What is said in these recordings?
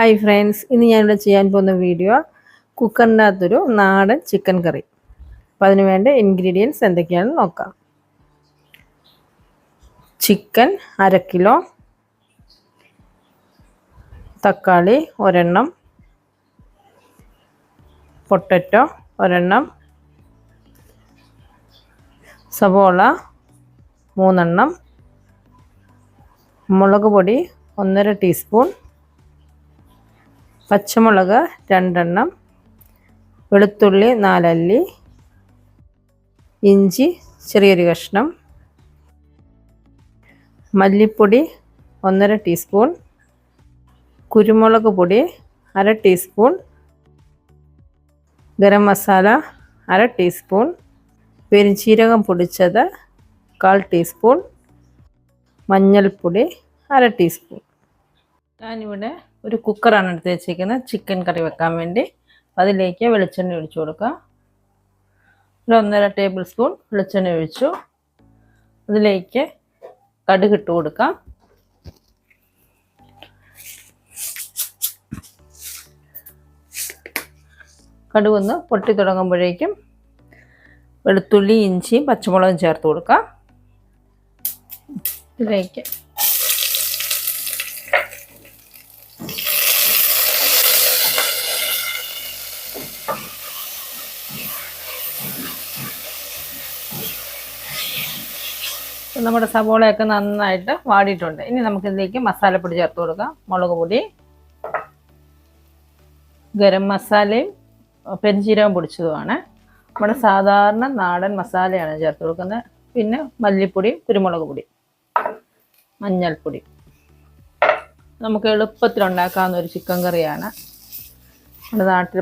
Hi friends, ഇന്ന് ഞാനിവിടെ ചെയ്യാൻ പോകുന്ന വീഡിയോ കുക്കറിനകത്തൊരു നാടൻ ചിക്കൻ കറി. അപ്പോൾ അതിന് വേണ്ട ഇൻഗ്രീഡിയൻസ് എന്തൊക്കെയാണെന്ന് നോക്കാം. ചിക്കൻ 1/2 കിലോ, തക്കാളി ഒരെണ്ണം, പൊട്ടറ്റോ ഒരെണ്ണം, സവോള 3 എണ്ണം, മുളക് പൊടി 1.5 ടീസ്പൂൺ, പച്ചമുളക് 2 എണ്ണം, വെളുത്തുള്ളി 4 അല്ലി, ഇഞ്ചി ചെറിയൊരു കഷ്ണം, മല്ലിപ്പൊടി 1.5 ടീസ്പൂൺ, കുരുമുളക് പൊടി 1/2 ടീസ്പൂൺ, ഗരം മസാല 1/2 ടീസ്പൂൺ, പെരുംജീരകം പൊടിച്ചത് 1/4 ടീസ്പൂൺ, മഞ്ഞൾപ്പൊടി 1/2 ടീസ്പൂൺ. ഞാനിവിടെ ഒരു കുക്കറാണ് എടുത്ത് വെച്ചിരിക്കുന്നത് ചിക്കൻ കറി വെക്കാൻ വേണ്ടി. അതിലേക്ക് വെളിച്ചെണ്ണ ഒഴിച്ചു കൊടുക്കുക. ഒരു 1.5 ടേബിൾ സ്പൂൺ വെളിച്ചെണ്ണ ഒഴിച്ചു. അതിലേക്ക് കടുക് ഇട്ട് കൊടുക്കാം. കടുക് ഒന്ന് പൊട്ടി തുടങ്ങുമ്പോഴേക്കും വെളുത്തുള്ളി, ഇഞ്ചിയും പച്ചമുളകും ചേർത്ത് കൊടുക്കാം. ഇതിലേക്ക് നമ്മുടെ സവോളയൊക്കെ നന്നായിട്ട് വാടിയിട്ടുണ്ട്. ഇനി നമുക്കിതിലേക്ക് മസാലപ്പൊടി ചേർത്ത് കൊടുക്കാം. മുളക് പൊടി, ഗരം മസാലയും പെരുംജീരകം പൊടിച്ചതുമാണ്. നമ്മുടെ സാധാരണ നാടൻ മസാലയാണ് ചേർത്ത് കൊടുക്കുന്നത്. പിന്നെ മല്ലിപ്പൊടി, കുരുമുളക് പൊടി, മഞ്ഞൾപ്പൊടി. നമുക്ക് എളുപ്പത്തിലുണ്ടാക്കാവുന്ന ഒരു ചിക്കൻ കറിയാണ്. നമ്മുടെ നാട്ടിൽ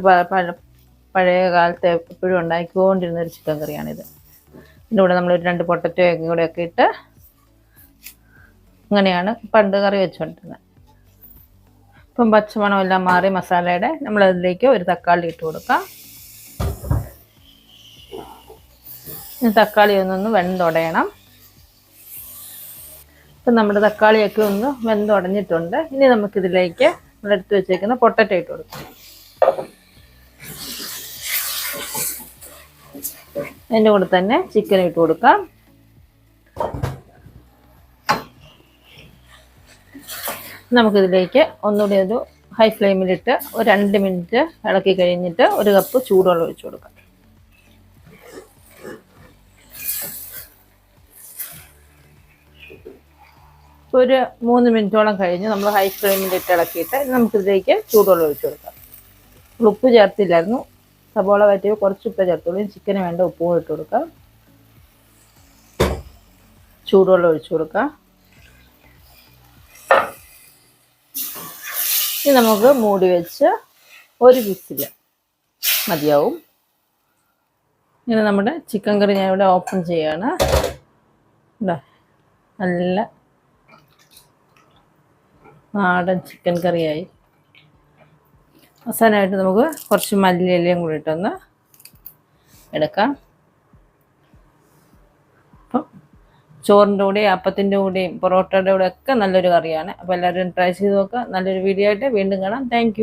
പഴയ കാലത്ത് എപ്പോഴും ഉണ്ടാക്കിക്കൊണ്ടിരുന്ന ഒരു ചിക്കൻ കറിയാണിത്. ഇതിൻ്റെ കൂടെ നമ്മളൊരു 2 പൊട്ടറ്റോയും കൂടെയൊക്കെ ഇട്ട് അങ്ങനെയാണ് പണ്ട് കറി വെച്ചുകൊണ്ടിരുന്നത്. ഇപ്പം പച്ചമണമെല്ലാം മാറി മസാലയുടെ നമ്മളതിലേക്ക് ഒരു തക്കാളി ഇട്ട് കൊടുക്കാം. തക്കാളി ഒന്നൊന്ന് വെന്തുടയണം. ഇപ്പം നമ്മുടെ തക്കാളിയൊക്കെ ഒന്ന് വെന്തുടഞ്ഞിട്ടുണ്ട്. ഇനി നമുക്കിതിലേക്ക് നമ്മളെടുത്ത് വെച്ചേക്കുന്ന പൊട്ടറ്റോ ഇട്ട് കൊടുക്കാം. അതിൻ്റെ കൂടെ തന്നെ ചിക്കൻ ഇട്ട് കൊടുക്കാം. നമുക്കിതിലേക്ക് ഒന്നുകൂടി ഒരു ഹൈ ഫ്ലെയിമിലിട്ട് ഒരു 2 മിനിറ്റ് ഇളക്കി കഴിഞ്ഞിട്ട് 1 കപ്പ് ചൂടുവെള്ളം ഒഴിച്ചു കൊടുക്കാം. ഒരു 3 മിനിറ്റോളം കഴിഞ്ഞ് നമ്മൾ ഹൈ ഫ്ലെയിമിലിട്ട് ഇളക്കിയിട്ട് നമുക്കിതിലേക്ക് ചൂടുവെള്ളം ഒഴിച്ചു കൊടുക്കാം. ഉപ്പ് ചേർത്തില്ലായിരുന്നു. സവോള വഴറ്റി കുറച്ച് ഉപ്പ് ചേർത്തോളൂ. ചിക്കന് വേണ്ട ഉപ്പും ഇട്ട് കൊടുക്കാം. ചൂടുവെള്ളം ഒഴിച്ചു കൊടുക്കാം. ഇനി നമുക്ക് മൂടി വെച്ച് 1 വിസിൽ മതിയാവും. ഇങ്ങനെ നമ്മുടെ ചിക്കൻ കറി ഞാൻ ഇവിടെ ഓപ്പൺ ചെയ്യാണ്. നല്ല നാടൻ ചിക്കൻ കറിയായി. അവസാനമായിട്ട് നമുക്ക് കുറച്ച് മല്ലിയിലയും കൂടി ഇട്ടൊന്ന് എടുക്കാം. അപ്പം ചോറിൻ്റെ കൂടെയും അപ്പത്തിൻ്റെ കൂടെയും പൊറോട്ടയുടെ കൂടെ ഒക്കെ നല്ലൊരു കറിയാണ്. അപ്പോൾ എല്ലാവരും ട്രൈ ചെയ്ത് നോക്കുക. നല്ലൊരു വീഡിയോ ആയിട്ട് വീണ്ടും കാണാം. താങ്ക്